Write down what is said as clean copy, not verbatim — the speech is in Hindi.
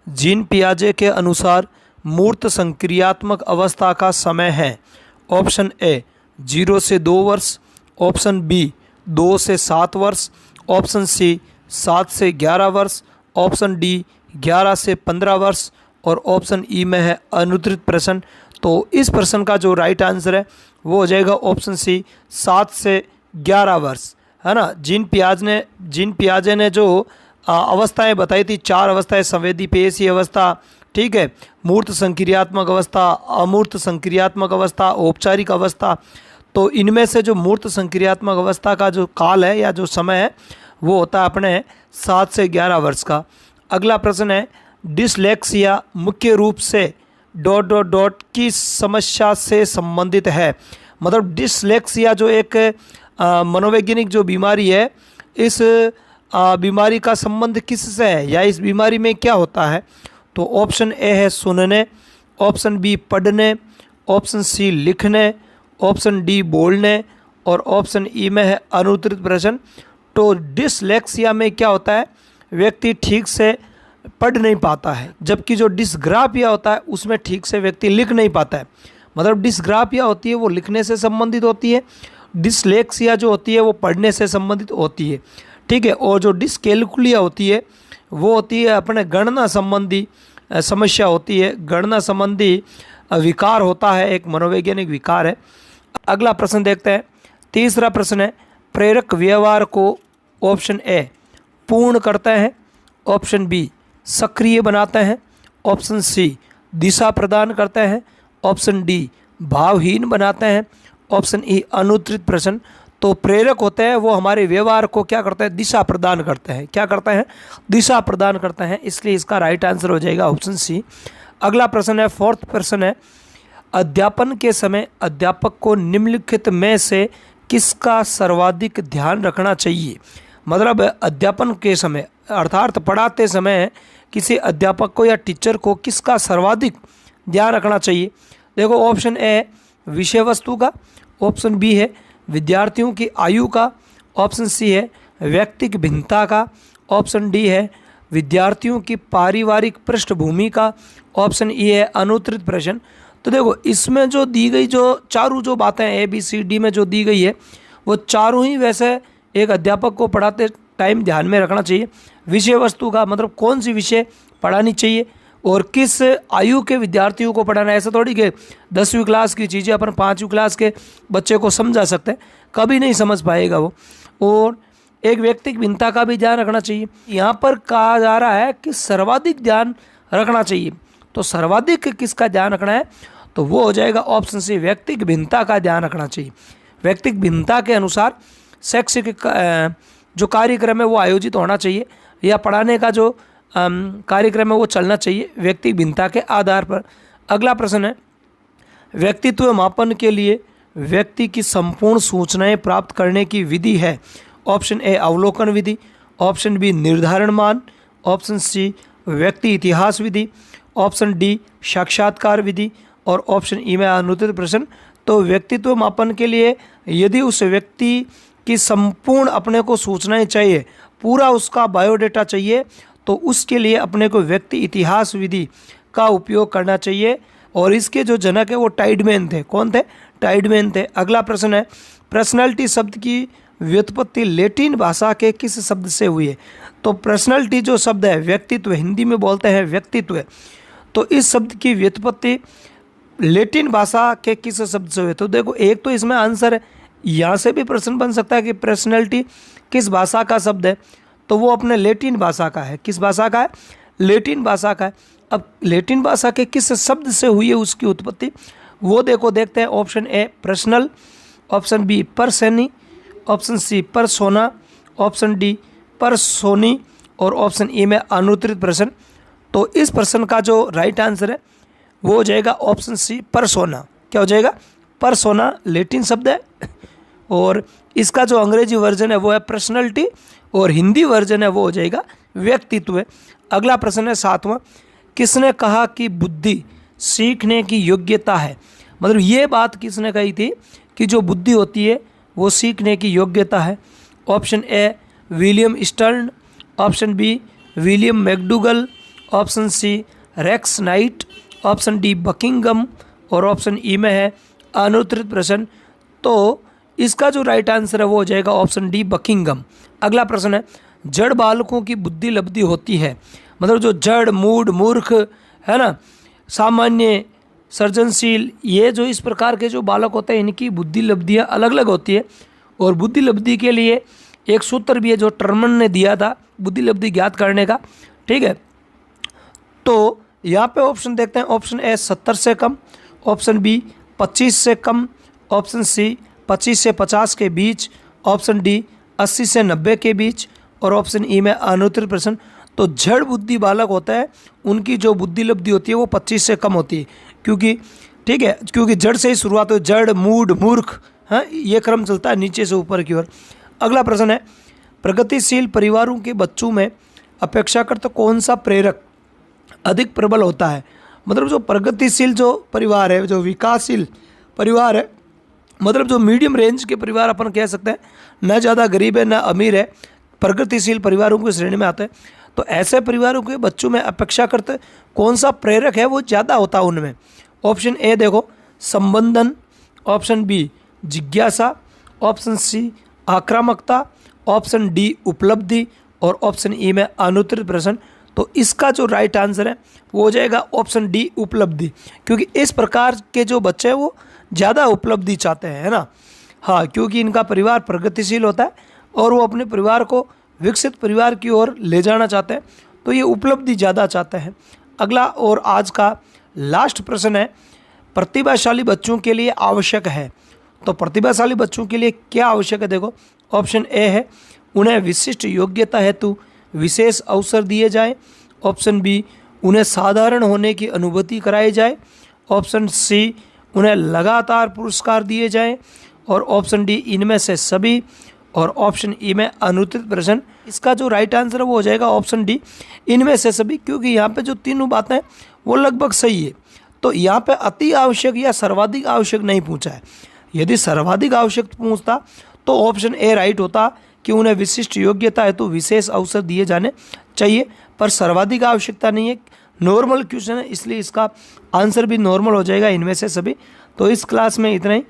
जीन पियाजे के अनुसार मूर्त संक्रियात्मक अवस्था का समय है? ऑप्शन ए 0 से 2 वर्ष, ऑप्शन बी 2 से 7 वर्ष, ऑप्शन सी 7 से 11 वर्ष, ऑप्शन डी 11 से 15 वर्ष और ऑप्शन ई में है अनुत्तरित प्रश्न। तो इस प्रश्न का जो राइट आंसर है वो हो जाएगा ऑप्शन सी 7 से 11 वर्ष, है ना। जीन पियाजे ने जो अवस्थाएं बताई थी, 4 अवस्थाएं, संवेदी पेशी अवस्था, ठीक है, मूर्त संक्रियात्मक अवस्था, अमूर्त संक्रियात्मक अवस्था, औपचारिक अवस्था। तो इनमें से जो मूर्त संक्रियात्मक अवस्था का जो काल है या जो समय है वो होता है अपने 7 से 11 वर्ष का। अगला प्रश्न है, डिसलेक्सिया मुख्य रूप से ... की समस्या से संबंधित है? मतलब डिसलेक्सिया जो एक मनोवैज्ञानिक जो बीमारी है, इस बीमारी का संबंध किससे है या इस बीमारी में क्या होता है? तो ऑप्शन ए है सुनने, ऑप्शन बी पढ़ने, ऑप्शन सी लिखने, ऑप्शन डी बोलने और ऑप्शन ई में है अनुत्तरित प्रश्न। तो डिसलेक्सिया में क्या होता है, व्यक्ति ठीक से पढ़ नहीं पाता है, जबकि जो डिस्ग्राफिया होता है उसमें ठीक से व्यक्ति लिख नहीं पाता है। मतलब डिस्ग्राफिया होती है वो लिखने से संबंधित होती है, डिसलेक्सिया जो होती है वो पढ़ने से संबंधित होती है, ठीक है। और जो डिसकैलकुलिया होती है वो होती है अपने गणना संबंधी समस्या होती है, गणना संबंधी विकार होता है, एक मनोवैज्ञानिक विकार है। अगला प्रश्न देखते हैं। तीसरा प्रश्न है, प्रेरक व्यवहार को ऑप्शन ए पूर्ण करते हैं, ऑप्शन बी सक्रिय बनाते हैं, ऑप्शन सी दिशा प्रदान करते हैं, ऑप्शन डी भावहीन बनाते हैं, ऑप्शन ई अनुत्तरित प्रश्न। तो प्रेरक होते हैं वो हमारे व्यवहार को क्या करते हैं, दिशा प्रदान करते हैं। क्या करते हैं, दिशा प्रदान करते हैं, इसलिए इसका राइट आंसर हो जाएगा ऑप्शन सी। अगला प्रश्न है, फोर्थ प्रश्न है, अध्यापन के समय अध्यापक को निम्नलिखित में से किसका सर्वाधिक ध्यान रखना चाहिए? मतलब अध्यापन के समय अर्थात पढ़ाते समय किसी अध्यापक को या टीचर को किसका सर्वाधिक ध्यान रखना चाहिए? देखो, ऑप्शन ए है विषय वस्तु का, ऑप्शन बी है विद्यार्थियों की आयु का, ऑप्शन सी है व्यक्तिगत भिन्नता का, ऑप्शन डी है विद्यार्थियों की पारिवारिक पृष्ठभूमि का, ऑप्शन ई है अनुत्तरित प्रश्न। तो देखो, इसमें जो दी गई जो चारों जो बातें ए बी सी डी में जो दी गई है वो चारों ही वैसे एक अध्यापक को पढ़ाते टाइम ध्यान में रखना चाहिए। विषय वस्तु का मतलब कौन सी विषय पढ़ानी चाहिए और किस आयु के विद्यार्थियों को पढ़ाना है। ऐसा थोड़ी कि 10वीं क्लास की चीज़ें अपन 5वीं क्लास के बच्चे को समझा सकते हैं, कभी नहीं समझ पाएगा वो। और एक व्यक्तिगत भिन्नता का भी ध्यान रखना चाहिए। यहाँ पर कहा जा रहा है कि सर्वाधिक ध्यान रखना चाहिए, तो सर्वाधिक किसका ध्यान रखना है? तो वो हो जाएगा ऑप्शन सी व्यक्तिगत भिन्नता का ध्यान रखना चाहिए। व्यक्तिगत भिन्नता के अनुसार शैक्षिक जो कार्यक्रम है वो आयोजित होना चाहिए या पढ़ाने का जो कार्यक्रम है वो चलना चाहिए व्यक्तिगत भिन्नता के आधार पर। अगला प्रश्न है, व्यक्तित्व मापन के लिए व्यक्ति की संपूर्ण सूचनाएं प्राप्त करने की विधि है? ऑप्शन ए अवलोकन विधि, ऑप्शन बी निर्धारण मान, ऑप्शन सी व्यक्ति इतिहास विधि, ऑप्शन डी साक्षात्कार विधि और ऑप्शन ई में अनुत्तरित प्रश्न। तो व्यक्तित्व मापन के लिए यदि उस व्यक्ति की संपूर्ण अपने को सूचनाएं चाहिए, पूरा उसका बायोडेटा चाहिए, तो उसके लिए अपने को व्यक्ति इतिहास विधि का उपयोग करना चाहिए। और इसके जो जनक है वो टाइडमैन थे। कौन थे? टाइडमैन थे। अगला प्रश्न है, पर्सनैलिटी शब्द की व्युत्पत्ति लैटिन भाषा के किस शब्द से हुई है? तो पर्सनैलिटी जो शब्द है, व्यक्तित्व, हिंदी में बोलते हैं व्यक्तित्व, तो इस शब्द की व्युत्पत्ति लैटिन भाषा के किस शब्द से हुई? तो देखो, एक तो इसमें आंसर है, यहाँ से भी प्रश्न बन सकता है कि पर्सनैलिटी किस भाषा का शब्द है, तो वो अपने लैटिन भाषा का है। किस भाषा का है? लैटिन भाषा का है। अब लैटिन भाषा के किस शब्द से हुई है उसकी उत्पत्ति, वो देखते हैं। Option A personal, option B परसेनी, option C persona, option D परसोनी और ऑप्शन ई में अनुत्तरित प्रश्न। तो इस प्रश्न का जो राइट आंसर है वो हो जाएगा ऑप्शन सी परसोना। क्या हो जाएगा? परसोना लैटिन शब्द है और इसका जो अंग्रेजी वर्जन है वो है पर्सनैलिटी और हिंदी वर्जन है वो हो जाएगा व्यक्तित्व। अगला प्रश्न है 7वां, किसने कहा कि बुद्धि सीखने की योग्यता है? मतलब ये बात किसने कही थी कि जो बुद्धि होती है वो सीखने की योग्यता है? Option A William Stern, option B William McDougall, option C Rex Knight, option D Buckingham और ऑप्शन ई में है अनुत्तरित प्रश्न। तो इसका जो राइट आंसर है वो हो जाएगा ऑप्शन डी बकिंगम। अगला प्रश्न है, जड़ बालकों की बुद्धि लब्धि होती है, मतलब जो जड़, मूड, मूर्ख, है ना, सामान्य, सृजनशील, ये जो इस प्रकार के जो बालक होते हैं इनकी बुद्धि लब्धियाँ अलग अलग होती है। और बुद्धि लब्धि के लिए एक सूत्र भी है जो टर्मन ने दिया था बुद्धि लब्धि ज्ञात करने का, ठीक है। तो यहाँ पे ऑप्शन देखते हैं, ऑप्शन ए 70 से कम, ऑप्शन बी 25 से कम, ऑप्शन सी 25 से 50 के बीच, ऑप्शन डी 80 से 90 के बीच और ऑप्शन ई में अनुत्तरित प्रश्न। तो जड़ बुद्धि बालक होता है उनकी जो बुद्धि लब्धि होती है वो 25 से कम होती है, क्योंकि ठीक है, क्योंकि जड़ से ही शुरुआत हो, जड़, मूड, मूर्ख, हाँ, ये क्रम चलता है नीचे से ऊपर की ओर। अगला प्रश्न है, प्रगतिशील परिवारों के बच्चों में अपेक्षाकृत कौन सा प्रेरक अधिक प्रबल होता है। मतलब जो प्रगतिशील जो परिवार है, जो विकासशील परिवार है, मतलब जो मीडियम रेंज के परिवार अपन कह सकते हैं, न ज़्यादा गरीब है न अमीर है, प्रगतिशील परिवारों की श्रेणी में आते हैं। तो ऐसे परिवारों के बच्चों में अपेक्षाकृत कौन सा प्रेरक है वो ज़्यादा होता है उनमें। ऑप्शन ए देखो संबंधन, ऑप्शन बी जिज्ञासा, ऑप्शन सी आक्रामकता, ऑप्शन डी उपलब्धि और ऑप्शन ई में अनुत्तरित प्रश्न। तो इसका जो राइट आंसर है वो हो जाएगा ऑप्शन डी उपलब्धि, क्योंकि इस प्रकार के जो बच्चे हैं वो ज़्यादा उपलब्धि चाहते हैं, है ना। हाँ, क्योंकि इनका परिवार प्रगतिशील होता है और वो अपने परिवार को विकसित परिवार की ओर ले जाना चाहते हैं, तो ये उपलब्धि ज़्यादा चाहते हैं। अगला और आज का लास्ट प्रश्न है, प्रतिभाशाली बच्चों के लिए आवश्यक है। तो प्रतिभाशाली बच्चों के लिए क्या आवश्यक है, देखो ऑप्शन ए है उन्हें विशिष्ट योग्यता हेतु विशेष अवसर दिए जाए, ऑप्शन बी उन्हें साधारण होने की अनुभूति कराई जाए, ऑप्शन सी उन्हें लगातार पुरस्कार दिए जाएं और ऑप्शन डी इनमें से सभी और ऑप्शन ई में अनुत्तरित प्रश्न। इसका जो राइट आंसर है वो हो जाएगा ऑप्शन डी इनमें से सभी, क्योंकि यहाँ पे जो तीनों बातें हैं वो लगभग सही है। तो यहाँ पे अति आवश्यक या सर्वाधिक आवश्यक नहीं पूछा है। यदि सर्वाधिक आवश्यक पूछता तो ऑप्शन ए राइट होता कि उन्हें विशिष्ट योग्यता है तो विशेष अवसर दिए जाने चाहिए, पर सर्वाधिक आवश्यकता नहीं है, नॉर्मल क्वेश्चन है, इसलिए इसका आंसर भी नॉर्मल हो जाएगा इनमें से सभी। तो इस क्लास में इतना ही।